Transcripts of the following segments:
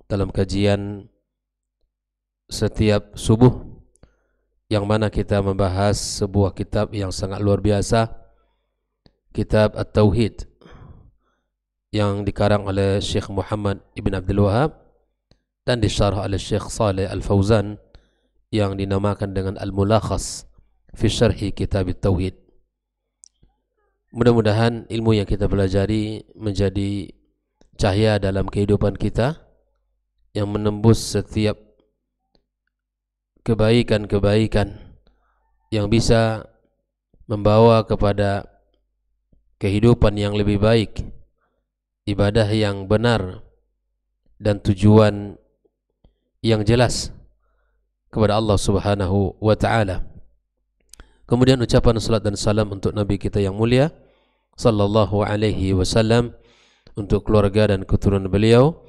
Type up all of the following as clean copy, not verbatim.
dalam kajian setiap subuh, yang mana kita membahas sebuah kitab yang sangat luar biasa, kitab At-Tauhid, yang dikarang oleh Syekh Muhammad Ibn Abdul Wahab dan disyarah oleh Syekh Saleh Al-Fauzan, yang dinamakan dengan Al-Mulakhas fi Syarhi Kitab At-Tauhid. Mudah-mudahan ilmu yang kita pelajari menjadi cahaya dalam kehidupan kita, yang menembus setiap kebaikan-kebaikan yang bisa membawa kepada kehidupan yang lebih baik, ibadah yang benar, dan tujuan yang jelas kepada Allah Subhanahu wa ta'ala. Kemudian ucapan salat dan salam untuk Nabi kita yang mulia sallallahu alaihi wasallam, untuk keluarga dan keturunan beliau,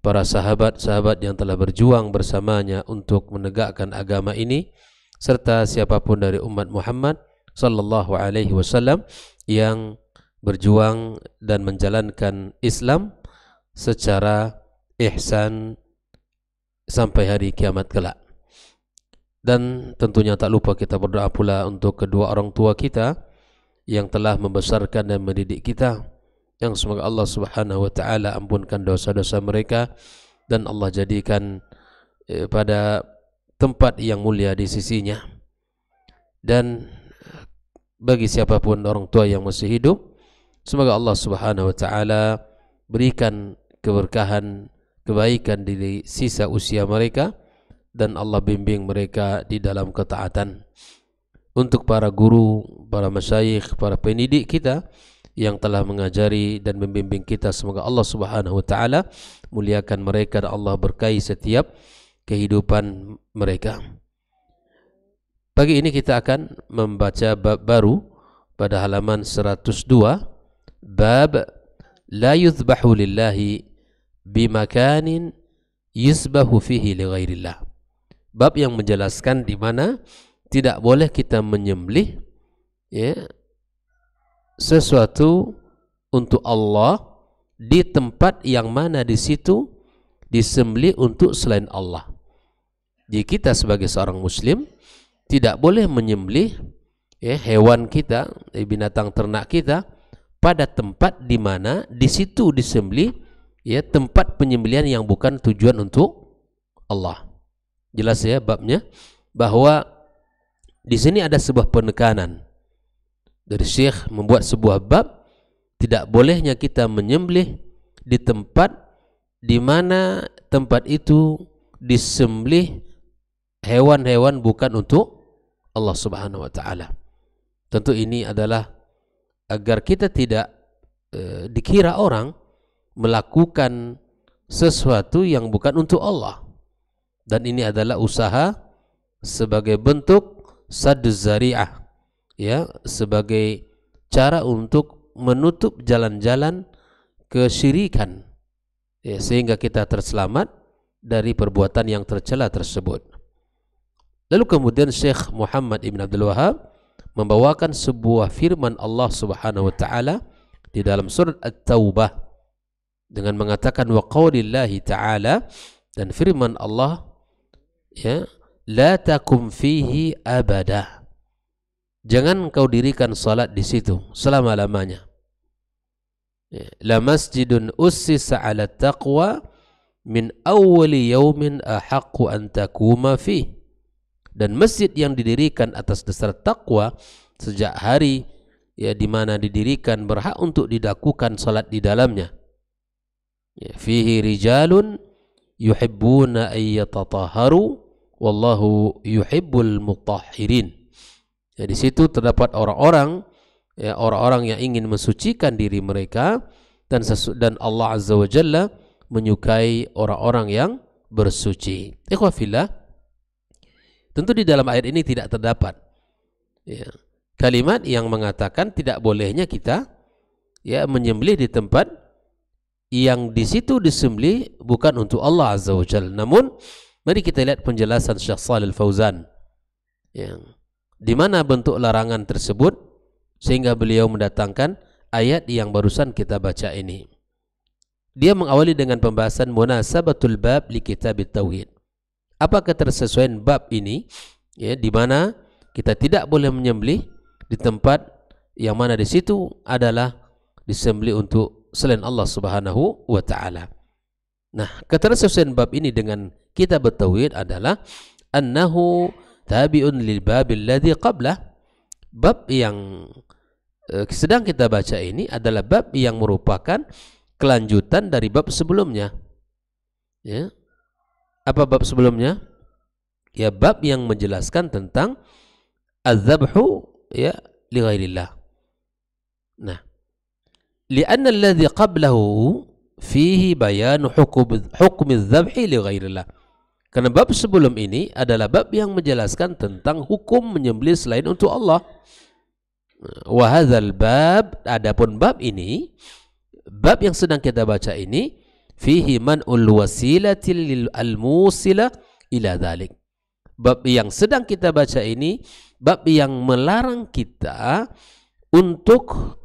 para sahabat-sahabat yang telah berjuang bersamanya untuk menegakkan agama ini, serta siapapun dari umat Muhammad sallallahu alaihi wasallam yang berjuang dan menjalankan Islam secara ihsan sampai hari kiamat kelak. Dan tentunya tak lupa kita berdoa pula untuk kedua orang tua kita yang telah membesarkan dan mendidik kita, yang semoga Allah Subhanahu wa ta'ala ampunkan dosa-dosa mereka dan Allah jadikan pada tempat yang mulia di sisinya. Dan bagi siapapun orang tua yang masih hidup, semoga Allah Subhanahu wa ta'ala berikan keberkahan, kebaikan di sisa usia mereka, dan Allah bimbing mereka di dalam ketaatan. Untuk para guru, para masyayikh, para pendidik kita yang telah mengajari dan membimbing kita, semoga Allah Subhanahu wa ta'ala muliakan mereka dan Allah berkahi setiap kehidupan mereka. Pagi ini kita akan membaca bab baru pada halaman 102, bab la yuzbahu lillahi bimakanin yuzbahu fihi li ghairillah. Bab yang menjelaskan di mana tidak boleh kita menyembelih sesuatu untuk Allah di tempat yang mana di situ disembelih untuk selain Allah. Jadi kita sebagai seorang muslim tidak boleh menyembelih hewan kita, binatang ternak kita, pada tempat di mana di situ disembelih tempat penyembelihan yang bukan tujuan untuk Allah. Jelas ya babnya, bahwa di sini ada sebuah penekanan dari Syekh membuat sebuah bab, tidak bolehnya kita menyembelih di tempat di mana tempat itu disembelih hewan-hewan bukan untuk Allah Subhanahu wa ta'ala. Tentu ini adalah agar kita tidak dikira orang melakukan sesuatu yang bukan untuk Allah. Dan ini adalah usaha sebagai bentuk sadduz zari'ah, sebagai cara untuk menutup jalan-jalan kesyirikan, sehingga kita terselamat dari perbuatan yang tercela tersebut. Lalu kemudian Syekh Muhammad Ibn Abdul Wahab membawakan sebuah firman Allah Subhanahu wa ta'ala di dalam surat At-Taubah dengan mengatakan wa qaulillahi ta'ala, dan firman Allah la takum fihi abada, jangan kau dirikan salat di situ selama-lamanya. La masjidun ussisa 'ala taqwa min awwali yaumin ahaqqu an takuma fi. Dan masjid yang didirikan atas dasar takwa sejak hari di mana didirikan berhak untuk dilakukan salat di dalamnya. Fihi rijalun yuhibbuna ay yatatahharu wallahu yuhibbul mutahhirin. Di situ terdapat orang-orang yang ingin mensucikan diri mereka, dan Allah Azza wa Jalla menyukai orang-orang yang bersuci. Ikhwafillah, tentu di dalam ayat ini tidak terdapat kalimat yang mengatakan tidak bolehnya kita menyembelih di tempat yang di situ disembelih bukan untuk Allah Azza wa Jalla. Namun mari kita lihat penjelasan Syekh Shalih Al-Fauzan di mana bentuk larangan tersebut, sehingga beliau mendatangkan ayat yang barusan kita baca ini. dia mengawali dengan pembahasan munasabatul bab li kitab tauhid. Apa ketersesuaian bab ini, ya, di mana kita tidak boleh menyembelih di tempat yang mana di situ adalah disembelih untuk selain Allah Subhanahu wa taala. Nah, ketersesuaian bab ini dengan kitab tauhid adalah annahu tabi'un lil babil ladzi qablah. Bab yang sedang kita baca ini adalah bab yang merupakan kelanjutan dari bab sebelumnya. Ya. Apa bab sebelumnya? Ya, bab yang menjelaskan tentang az-zabhu, ya, li ghairillah. Nah, li'anna alladhi qablahu fihi bayanu hukum az-zabhi li ghairillah. Karena bab sebelum ini adalah bab yang menjelaskan tentang hukum menyembelih selain untuk Allah. Wa hadzal bab, adapun bab ini, bab yang sedang kita baca ini, fihi man'ul wasilati lil al-musila ila dzalik. Bab yang sedang kita baca ini bab yang melarang kita untuk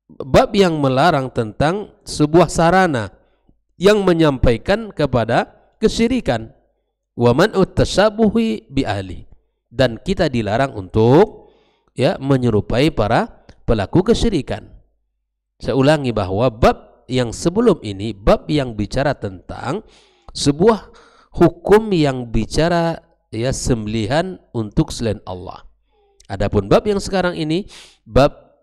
bab yang melarang tentang sebuah sarana yang menyampaikan kepada kesyirikan. Wa man'ut tashabuhi bi ahli, dan kita dilarang untuk, ya, menyerupai para pelaku kesyirikan. Saya ulangi bahwa bab yang sebelum ini bab yang bicara tentang sebuah hukum yang bicara, ya, sembelihan untuk selain Allah. Adapun bab yang sekarang ini bab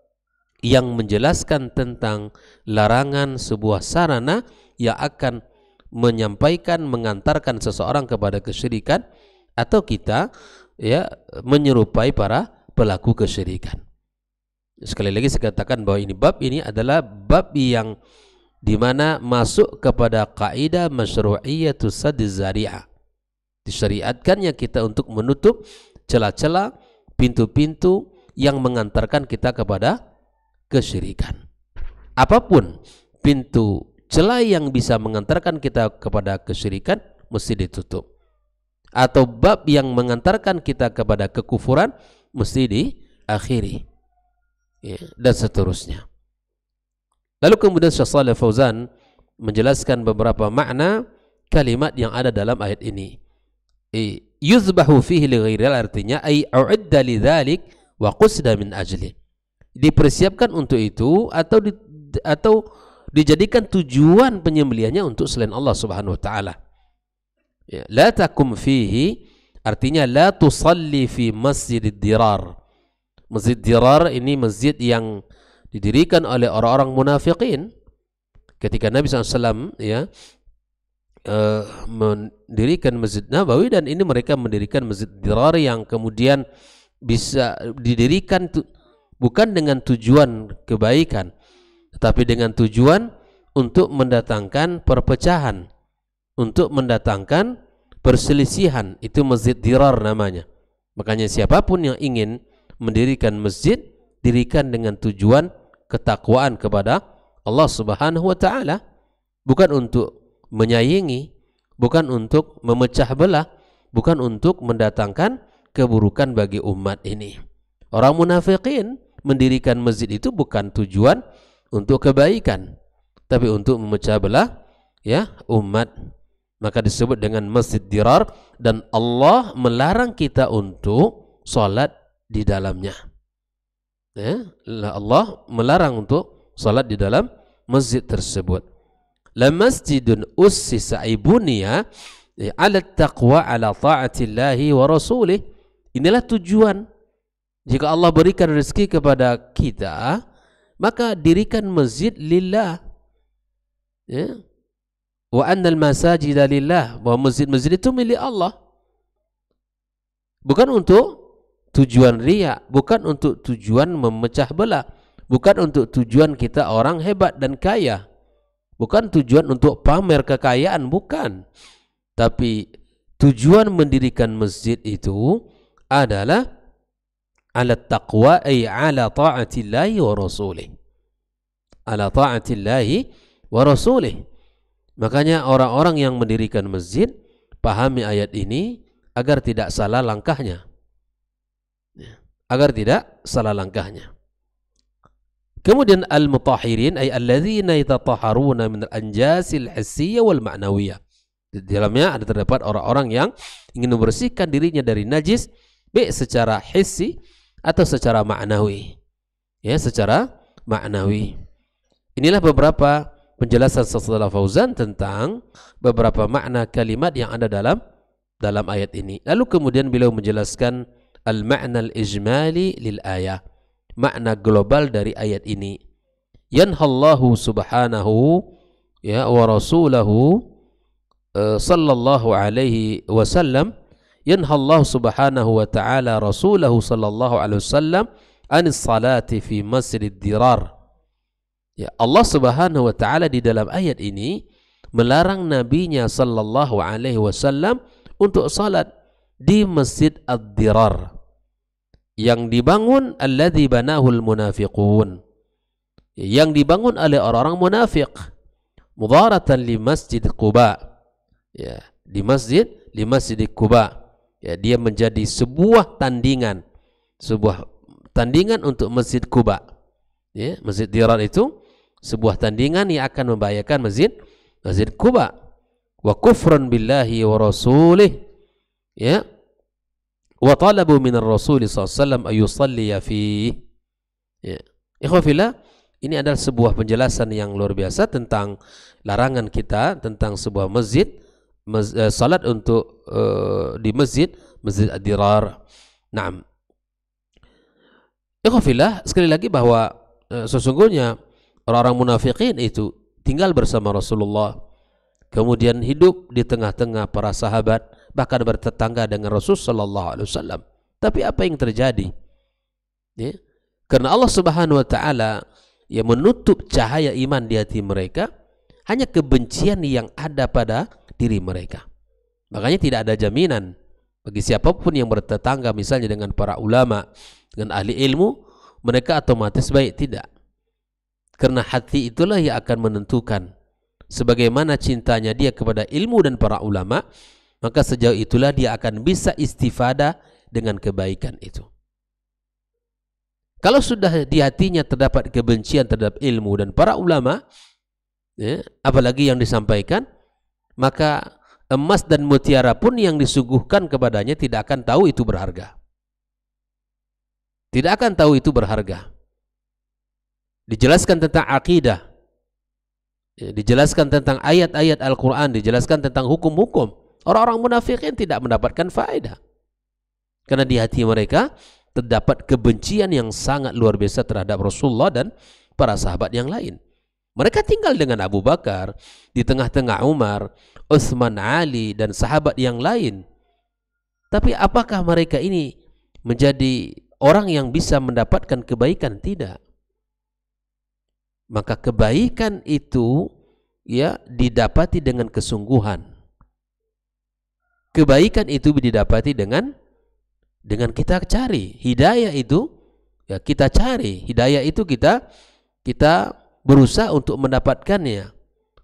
yang menjelaskan tentang larangan sebuah sarana yang akan menyampaikan, mengantarkan seseorang kepada kesyirikan, atau kita, ya, menyerupai para pelaku kesyirikan. Sekali lagi saya katakan bahwa ini bab ini adalah bab yang dimana masuk kepada kaidah masyru'iyatus saddiz zari'ah. Disyariatkannya kita untuk menutup celah-celah, pintu-pintu yang mengantarkan kita kepada kesyirikan. Apapun pintu celah yang bisa mengantarkan kita kepada kesyirikan mesti ditutup. Atau bab yang mengantarkan kita kepada kekufuran mesti diakhiri, ya, dan seterusnya. Lalu kemudian Syekh Shalih Fauzan menjelaskan beberapa makna kalimat yang ada dalam ayat ini. Yuzbahu fihi li ghairil, artinya ay u'idda lidzalik wa qusda min ajli. Dipersiapkan untuk itu atau dijadikan tujuan penyembelihannya untuk selain Allah Subhanahu wa taala. Ya, la takum fihi artinya la tusalli fi masjidid dirar. Masjid dirar ini masjid yang didirikan oleh orang-orang munafikin ketika Nabi SAW, ya, mendirikan Masjid Nabawi, dan ini mereka mendirikan Masjid Dirar yang kemudian bisa didirikan bukan dengan tujuan kebaikan, tetapi dengan tujuan untuk mendatangkan perpecahan, untuk mendatangkan perselisihan. Itu Masjid Dirar namanya. Makanya siapapun yang ingin mendirikan masjid, dirikan dengan tujuan ketakwaan kepada Allah Subhanahu wa taala, bukan untuk menyaingi, bukan untuk memecah belah, bukan untuk mendatangkan keburukan bagi umat ini. Orang munafikin mendirikan masjid itu bukan tujuan untuk kebaikan, tapi untuk memecah belah, ya, umat. Maka disebut dengan Masjid Dirar, dan Allah melarang kita untuk salat di dalamnya. Ya, Allah melarang untuk salat di dalam masjid tersebut. La masjidun ussisa ibuniya ala taqwa ala ta'atillahi wa rasulih. Inilah tujuan. Jika Allah berikan rezeki kepada kita, maka dirikan masjid lillah. Ya. Wa annal masajida lillah, bahwa masjid-masjid itu milik Allah. Bukan untuk tujuan riya, bukan untuk tujuan memecah belah, bukan untuk tujuan kita orang hebat dan kaya, bukan tujuan untuk pamer kekayaan, bukan. Tapi tujuan mendirikan masjid itu adalah ala taqwa, ay ala ta'atillahi wa rasulih. Ala ta'atillahi wa rasulih. Makanya orang-orang yang mendirikan masjid pahami ayat ini agar tidak salah langkahnya. Agar tidak salah langkahnya. Kemudian al-mutahhirin ay alladzina yatatahharuna min al-anjasil hissiyyah wal ma'nawiyah. Di dalamnya ada terdapat orang-orang yang ingin membersihkan dirinya dari najis baik secara hissi atau secara ma'nawi. Ya, secara ma'nawi. Inilah beberapa penjelasan Syaikh Fauzan tentang beberapa makna kalimat yang ada dalam ayat ini. Lalu kemudian beliau menjelaskan al-ma'na al-ijmali lil ayah. Makna global dari ayat ini. Yanhallahu subhanahu ya wa rasulahu sallallahu alaihi wasallam, yanhallahu subhanahu wa ta'ala rasulahu sallallahu alaihi wasallam anis salati fi masjidid dirar. Ya, Allah subhanahu wa ta'ala di dalam ayat ini melarang nabinya sallallahu alaihi wasallam untuk salat di masjid ad-dirar yang dibangun alladzi banahul munafiqun, yang dibangun oleh orang-orang munafik, mudharatan li masjid Quba. Ya, di masjid Quba. Ya, dia menjadi sebuah tandingan untuk masjid Quba. Ya, masjid Dirar itu sebuah tandingan yang akan membahayakan masjid Quba. Wa kufran billahi wa rasulih. Ya, wa talabu minar rasul sallallahu alaihi wasallam ayusalliya fihi. Ya, ikhwafillah, ini adalah sebuah penjelasan yang luar biasa tentang larangan kita tentang sebuah masjid, salat untuk di masjid Ad-Dirar. Naam. Ikhwafillah, sekali lagi bahwa sesungguhnya orang-orang munafikin itu tinggal bersama Rasulullah, kemudian hidup di tengah-tengah para sahabat, bahkan bertetangga dengan Rasul sallallahu alaihi wasallam. Tapi apa yang terjadi? Ya, karena Allah Subhanahu wa taala yang menutup cahaya iman di hati mereka, hanya kebencian yang ada pada diri mereka. Makanya tidak ada jaminan bagi siapapun yang bertetangga misalnya dengan para ulama, dengan ahli ilmu, mereka otomatis baik, tidak. Karena hati itulah yang akan menentukan sebagaimana cintanya dia kepada ilmu dan para ulama, maka sejauh itulah dia akan bisa istifadah dengan kebaikan itu. Kalau sudah di hatinya terdapat kebencian terhadap ilmu dan para ulama, ya, apalagi yang disampaikan, maka emas dan mutiara pun yang disuguhkan kepadanya tidak akan tahu itu berharga. Tidak akan tahu itu berharga. Dijelaskan tentang akidah, dijelaskan tentang ayat-ayat Al-Quran, dijelaskan tentang hukum-hukum. Orang-orang munafikin tidak mendapatkan faedah. Karena di hati mereka terdapat kebencian yang sangat luar biasa terhadap Rasulullah dan para sahabat yang lain. Mereka tinggal dengan Abu Bakar, di tengah-tengah Umar, Utsman, Ali, dan sahabat yang lain. Tapi apakah mereka ini menjadi orang yang bisa mendapatkan kebaikan? Tidak. Maka kebaikan itu ya didapati dengan kesungguhan. Kebaikan itu didapati dengan kita cari. Hidayah itu ya kita cari. Hidayah itu kita berusaha untuk mendapatkannya.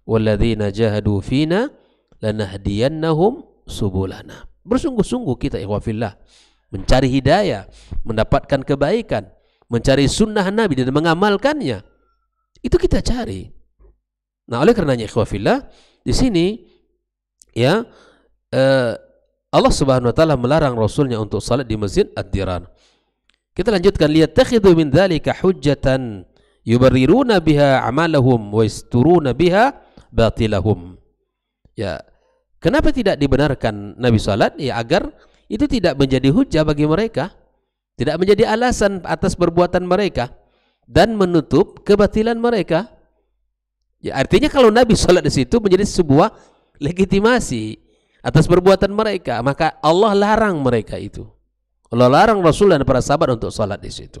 Walladzina jahadu fina lanahdiyannahum subulana. Bersungguh-sungguh kita ikhwafillah mencari hidayah, mendapatkan kebaikan, mencari sunnah Nabi dan mengamalkannya. Itu kita cari. Nah, oleh karenanya ikhwafillah, di sini ya Allah Subhanahu wa taala melarang Rasulnya untuk salat di Masjid Ad-Dirar. Kita lanjutkan, liyattakhidhu min dzalika hujjatan yubarriruna biha amalahum wa yasturuna biha batilahum. Ya, kenapa tidak dibenarkan Nabi salat? Ya, agar itu tidak menjadi hujjah bagi mereka, tidak menjadi alasan atas perbuatan mereka dan menutup kebatilan mereka. Ya, artinya kalau Nabi salat di situ menjadi sebuah legitimasi atas perbuatan mereka, maka Allah larang mereka itu. Allah larang Rasul dan para sahabat untuk salat di situ.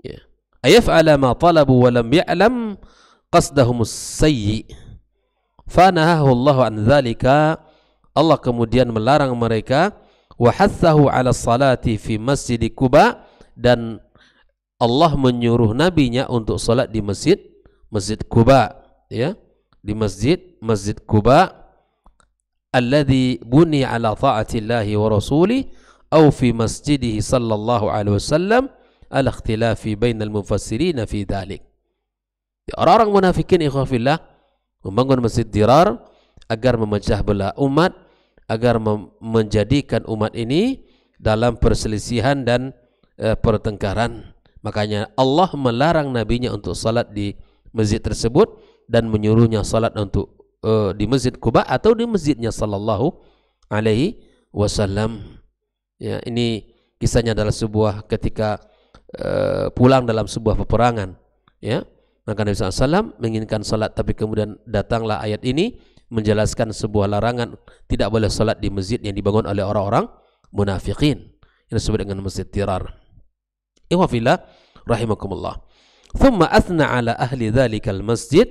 Ya. Ayaf'ala ma talabu wa lam ya'lam qasdahumus sayyi. Fanahahu Allah an dzalika. Allah kemudian melarang mereka, wa hathahu 'ala salati fi masjid Quba, dan Allah menyuruh nabinya untuk salat di masjid Quba, ya, di masjid Quba alladhi buni ala ta'atillahi wa rasulih aw fi masjidihi sallallahu alaihi wasallam ala ikhtilafi bainal mufassirin fi dzalik. Orang-orang munafikin ikhwafillah membangun masjid dirar agar memecah belah umat, agar menjadikan umat ini dalam perselisihan dan pertengkaran. Makanya Allah melarang nabinya untuk salat di masjid tersebut dan menyuruhnya salat untuk di Masjid Quba atau di masjidnya sallallahu alaihi wasallam. Ya, ini kisahnya adalah sebuah ketika pulang dalam sebuah peperangan, ya. Maka Nabi SAW menginginkan salat, tapi kemudian datanglah ayat ini menjelaskan sebuah larangan tidak boleh salat di masjid yang dibangun oleh orang-orang munafikin yang disebut dengan masjid dirar. Ikhwafillah rahimakumullah. Thumma athna ala ahli dhalikal masjid.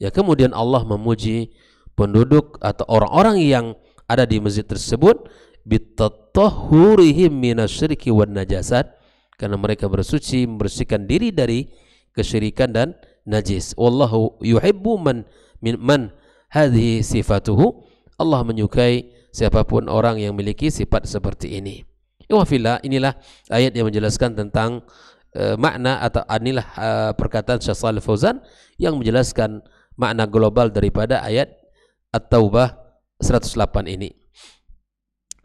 Ya, kemudian Allah memuji penduduk atau orang-orang yang ada di masjid tersebut bitatahhurihim minasyirki wan najasat, karena mereka bersuci membersihkan diri dari kesyirikan dan najis. Wallahu yuhibbu man hadhihi sifatuhu. Allah menyukai siapapun orang yang memiliki sifat seperti ini. Wafillah, inilah ayat yang menjelaskan tentang makna atau inilah perkataan Syekh Shalih Fauzan yang menjelaskan makna global daripada ayat At-Taubah 108 ini.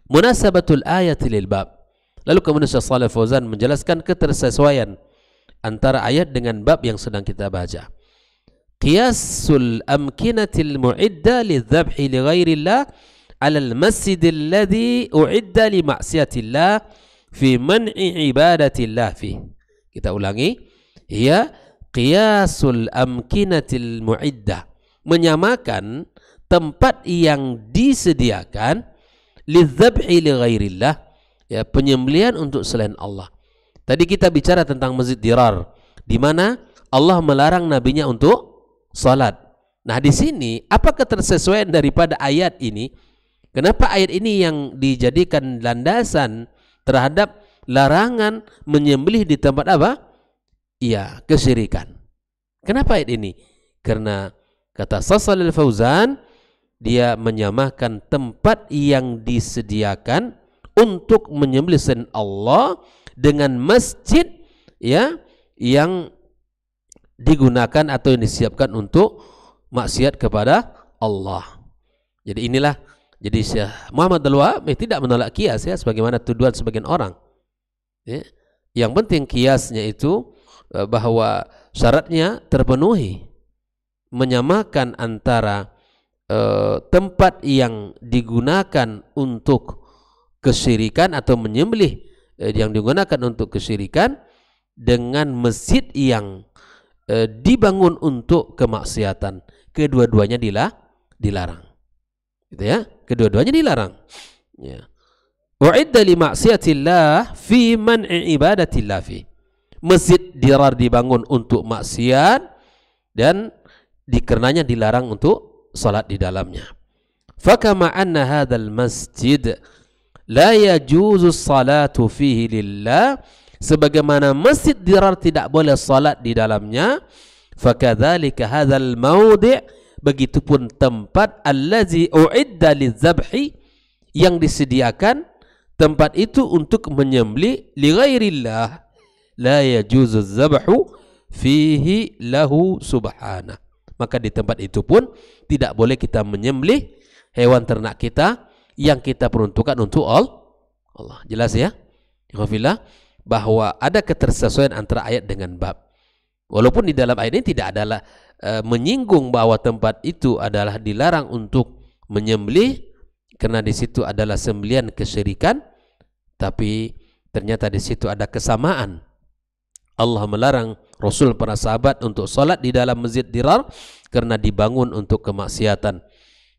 Munasabatul ayat lil bab. Lalu kemudian Syekh Shalih Fauzan menjelaskan ketersesuaian antara ayat dengan bab yang sedang kita baca. Qiyasul amkinatil mu'idda lidzabhi li ghairillah 'ala al-masjid alladhi u'idda li ma'siyatillah fi man'i ibadatillah fi. Kita ulangi. Ya, qiyasul amkinatil mu'iddah, menyamakan tempat yang disediakan lidzabhi li ghairillah, ya, penyembelihan untuk selain Allah. Tadi kita bicara tentang masjid dirar di mana Allah melarang nabinya untuk salat. Nah, di sini apa ketersesuaian daripada ayat ini? Kenapa ayat ini yang dijadikan landasan terhadap larangan menyembelih di tempat apa? Iya, kesyirikan. Kenapa ayat ini? Karena kata Shalih Fauzan, dia menyamakan tempat yang disediakan untuk menyembelih selain Allah dengan masjid, ya, yang digunakan atau yang disiapkan untuk maksiat kepada Allah. Jadi inilah, jadi Syekh Muhammad Al-Wahhab tidak menolak kias, ya, sebagaimana tuduhan sebagian orang. Ya. Yang penting kiasnya itu bahwa syaratnya terpenuhi, menyamakan antara tempat yang digunakan untuk kesyirikan atau menyembelih yang digunakan untuk kesyirikan dengan masjid yang dibangun untuk kemaksiatan. Kedua-duanya dilarang. Gitu ya, kedua-duanya dilarang. Ya. U'idda li ma'siyatillah fi man'i ibadatillah fi. Masjid dirar dibangun untuk maksiat dan dikarenanya dilarang untuk salat di dalamnya. Fakama anna hadzal masjid la yajuzu salatu fihi lillah, sebagaimana masjid dirar tidak boleh salat di dalamnya, fakadzalika hadzal maudi', begitupun tempat allazi u'idda lidzabhi, yang disediakan tempat itu untuk menyembelih li ghairillah, la yajuzu dzabhu fihi lahu subhanahu. Maka di tempat itu pun tidak boleh kita menyembelih hewan ternak kita yang kita peruntukkan untuk Allah. Jelas ya? Alhamdulillah, bahwa ada ketersesuaian antara ayat dengan bab. Walaupun di dalam ayat ini tidak adalah menyinggung bahwa tempat itu adalah dilarang untuk menyembelih karena di situ adalah sembelihan kesyirikan, tapi ternyata di situ ada kesamaan. Allah melarang Rasul para sahabat untuk salat di dalam masjid dirar karena dibangun untuk kemaksiatan.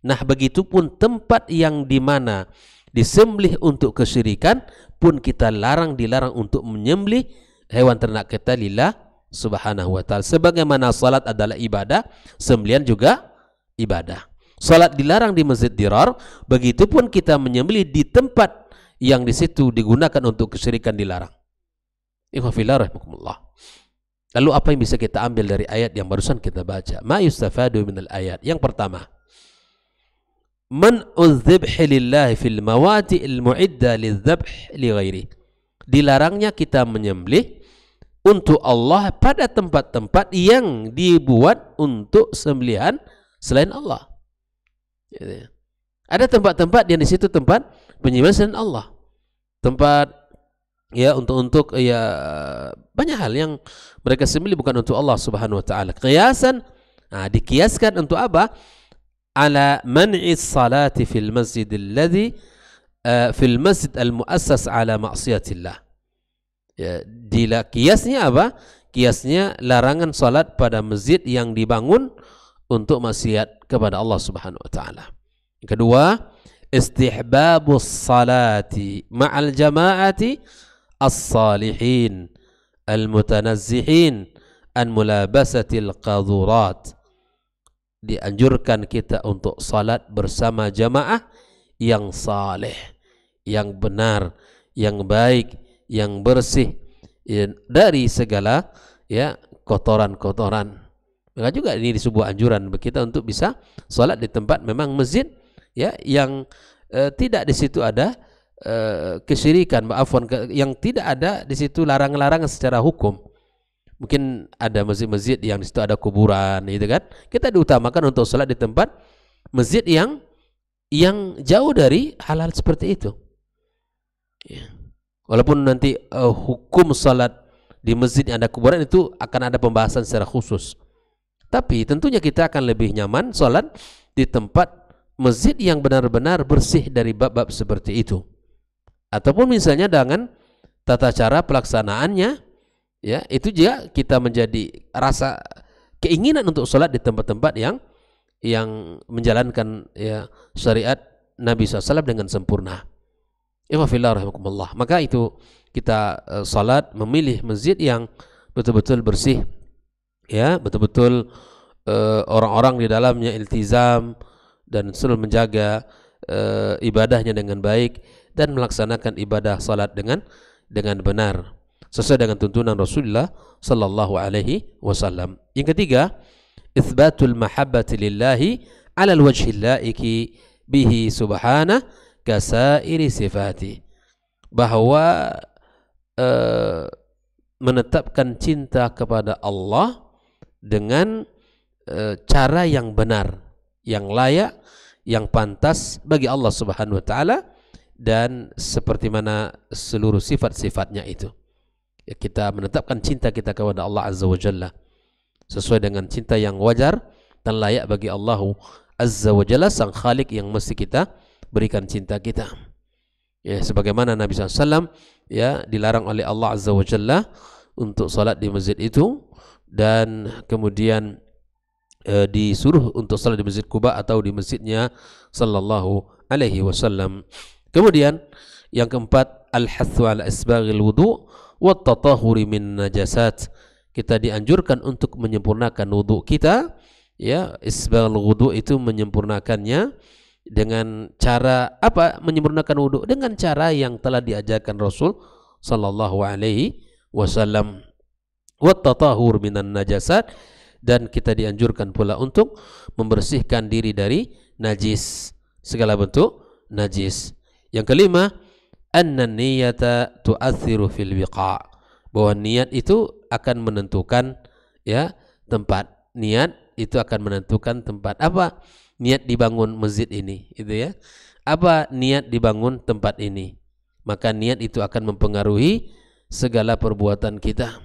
Nah, begitupun tempat yang dimana disembelih untuk kesyirikan pun kita dilarang untuk menyembelih hewan ternak kita lillah subhanahu wa ta'ala. Sebagaimana salat adalah ibadah, sembelihan juga ibadah. Salat dilarang di masjid dirar, begitupun kita menyembelih di tempat yang di situ digunakan untuk kesyirikan dilarang. Ikhwafillah rahimakumullah. Lalu apa yang bisa kita ambil dari ayat yang barusan kita baca? Ma yustafadu minal ayat. Yang pertama, man uzzibhi lillahi fil mawati' al mu'idda lidzabh li ghairi. Dilarangnya kita menyembelih untuk Allah pada tempat-tempat yang dibuat untuk sembelihan selain Allah. Ada tempat-tempat yang di situ tempat penyembelihan selain Allah. Tempat ya untuk ya banyak hal yang mereka sembelih bukan untuk Allah Subhanahu wa taala. Qiyasan, dikiaskan untuk apa? Ala man'i salati fil masjid alladhi fil masjid al-muassas ala ma'siyatillah. Ya, kiasnya apa? Kiasnya larangan salat pada masjid yang dibangun untuk maksiat kepada Allah Subhanahu wa taala. Kedua, istihbabus salati ma'al jama'ati as-salihin al-mutanazzihin an mulabasatil qadhurat. Dianjurkan kita untuk salat bersama jamaah yang saleh, yang benar, yang baik, yang bersih ya, dari segala ya kotoran-kotoran. Maka juga ini di sebuah anjuran bagi kita untuk bisa salat di tempat memang masjid ya yang tidak di situ ada kesyirikan, yang tidak ada di situ larangan-larangan secara hukum. Mungkin ada masjid-masjid yang di situ ada kuburan, gitu kan? Kita diutamakan untuk salat di tempat masjid yang jauh dari hal-hal seperti itu. Ya. Walaupun nanti hukum salat di masjid yang ada kuburan itu akan ada pembahasan secara khusus. Tapi tentunya kita akan lebih nyaman salat di tempat masjid yang benar-benar bersih dari bab-bab seperti itu. Ataupun misalnya dengan tata cara pelaksanaannya ya itu juga kita menjadi rasa keinginan untuk sholat di tempat-tempat yang menjalankan ya syariat Nabi SAW dengan sempurna. Maka itu kita sholat memilih masjid yang betul-betul bersih ya, betul-betul orang-orang di dalamnya iltizam dan selalu menjaga ibadahnya dengan baik dan melaksanakan ibadah salat dengan benar sesuai dengan tuntunan Rasulullah sallallahu alaihi wasallam. Yang ketiga, itsbatul mahabbati lillahi ala alwajhi laiki bihi subhanahu kasairi sifati. Bahwa menetapkan cinta kepada Allah dengan cara yang benar, yang layak, yang pantas bagi Allah Subhanahu wa taala dan seperti mana seluruh sifat-sifatnya itu. Ya, kita menetapkan cinta kita kepada Allah Azza wa Jalla sesuai dengan cinta yang wajar dan layak bagi Allah Azza wa Jalla, sang Khalik yang mesti kita berikan cinta kita. Ya, sebagaimana Nabi SAW ya dilarang oleh Allah Azza wa Jalla untuk salat di masjid itu dan kemudian disuruh untuk salat di Masjid Quba atau di masjidnya sallallahu alaihi wasallam. Kemudian yang keempat, al-hathu ala isbaghil wudu' wa tatahuri min najasat. Kita dianjurkan untuk menyempurnakan wudu kita ya. Isbaghul wudu' itu menyempurnakannya dengan cara apa? Menyempurnakan wudu dengan cara yang telah diajarkan Rasul sallallahu alaihi wasallam. Wa tatahur minan najasat, dan kita dianjurkan pula untuk membersihkan diri dari najis, segala bentuk najis. Yang kelima, anna niyata tu'athiru fil wiqa', bahwa niat itu akan menentukan ya tempat. Niat itu akan menentukan tempat. Apa niat dibangun masjid ini, itu ya. Apa niat dibangun tempat ini? Maka niat itu akan mempengaruhi segala perbuatan kita.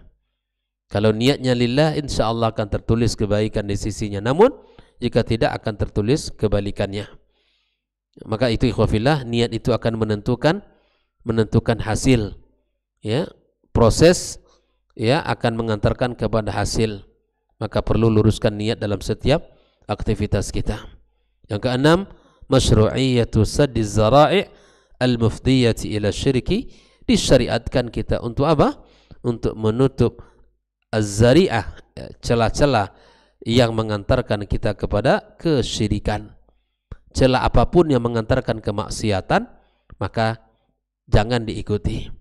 Kalau niatnya lillah, insya Allah akan tertulis kebaikan di sisinya. Namun jika tidak, akan tertulis kebalikannya. Maka itu ikhwafillah, niat itu akan menentukan hasil. Ya, proses ya akan mengantarkan kepada hasil. Maka perlu luruskan niat dalam setiap aktivitas kita. Yang keenam, masyru'iyatu saddiz zara'i' al-mufdiyati ila syirki. Disyariatkan kita untuk apa? Untuk menutup az-zari'ah, celah-celah yang mengantarkan kita kepada kesyirikan. Celah apapun yang mengantarkan kemaksiatan, maka jangan diikuti.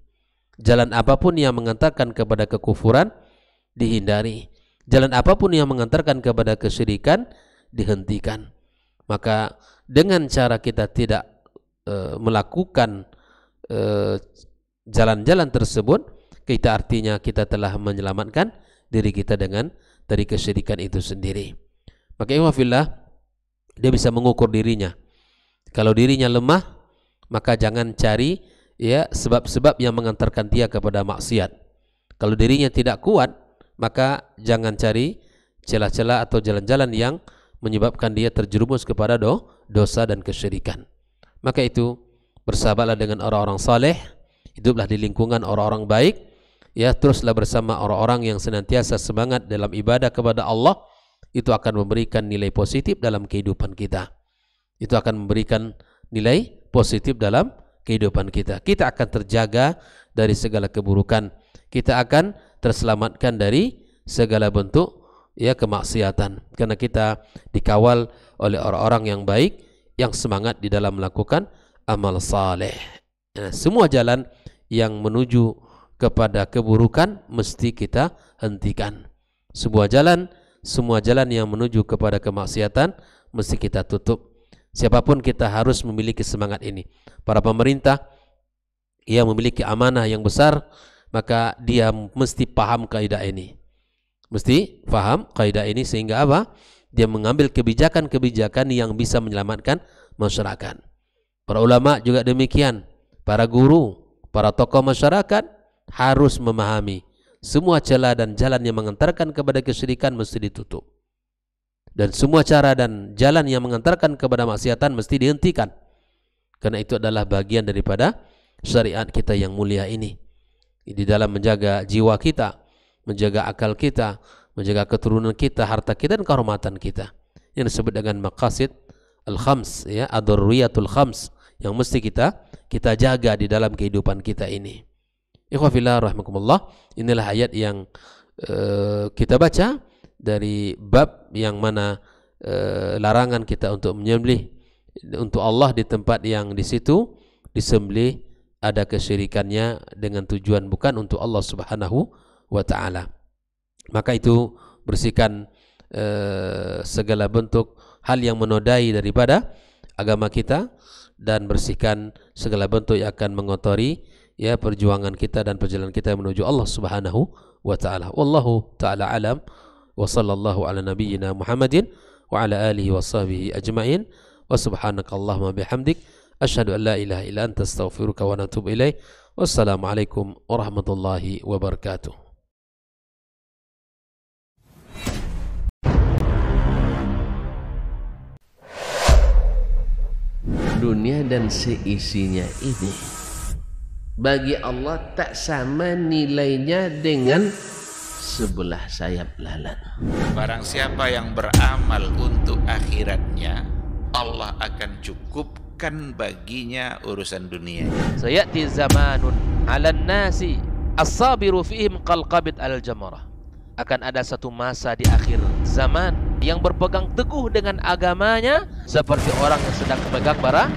Jalan apapun yang mengantarkan kepada kekufuran, dihindari. Jalan apapun yang mengantarkan kepada kesyirikan, dihentikan. Maka dengan cara kita tidak melakukan jalan-jalan tersebut, kita artinya kita telah menyelamatkan diri kita dari kesyirikan itu sendiri. Maka ikhwafillah, dia bisa mengukur dirinya. Kalau dirinya lemah, maka jangan cari ya sebab-sebab yang mengantarkan dia kepada maksiat. Kalau dirinya tidak kuat, maka jangan cari celah-celah atau jalan-jalan yang menyebabkan dia terjerumus kepada dosa dan kesyirikan. Maka itu, bersahabatlah dengan orang-orang saleh, hiduplah di lingkungan orang-orang baik, ya, teruslah bersama orang-orang yang senantiasa semangat dalam ibadah kepada Allah. Itu akan memberikan nilai positif dalam kehidupan kita. Itu akan memberikan nilai positif dalam kehidupan kita. Kita akan terjaga dari segala keburukan. Kita akan terselamatkan dari segala bentuk ya kemaksiatan, karena kita dikawal oleh orang-orang yang baik, yang semangat di dalam melakukan amal saleh. Nah, semua jalan yang menuju kepada keburukan mesti kita hentikan. Semua jalan yang menuju kepada kemaksiatan mesti kita tutup. Siapapun kita harus memiliki semangat ini. Para pemerintah yang memiliki amanah yang besar, maka dia mesti paham kaidah ini. Mesti paham kaidah ini sehingga apa? Dia mengambil kebijakan-kebijakan yang bisa menyelamatkan masyarakat. Para ulama juga demikian. Para guru, para tokoh masyarakat harus memahami semua celah dan jalan yang mengantarkan kepada kesyirikan mesti ditutup. Dan semua cara dan jalan yang mengantarkan kepada maksiatan mesti dihentikan. Karena itu adalah bagian daripada syariat kita yang mulia ini. Di dalam menjaga jiwa kita, menjaga akal kita, menjaga keturunan kita, harta kita, dan kehormatan kita. Yang disebut dengan maqasid al-khams, ya, ad-daruriyatul khams, yang mesti kita jaga di dalam kehidupan kita ini. Ikhwafillah rahimakumullah, inilah ayat yang kita baca dari bab yang mana larangan kita untuk menyembelih untuk Allah di tempat yang di situ disembelih ada kesyirikannya dengan tujuan bukan untuk Allah Subhanahu wa ta'ala. Maka itu bersihkan segala bentuk hal yang menodai daripada agama kita, dan bersihkan segala bentuk yang akan mengotori ya perjuangan kita dan perjalanan kita menuju Allah Subhanahu wa ta'ala. Wallahu ta'ala alam, wa sallallahu ala nabiyyina Muhammadin wa ala alihi wa sahbihi ajma'in, wa subhanakallahumma bihamdik asyhadu an la ilaha illa anta astaghfiruka wa atubu ilaik. Wassalamu alaikum warahmatullahi wabarakatuh. Dunia dan seisinya ini bagi Allah tak sama nilainya dengan sebelah sayap lalat. Barang siapa yang beramal untuk akhiratnya, Allah akan cukupkan baginya urusan dunia. Sayati zamanun 'alan nasi as-sabiru fihim qalqabit al-jamarah. Akan ada satu masa di akhir zaman yang berpegang teguh dengan agamanya seperti orang yang sedang memegang bara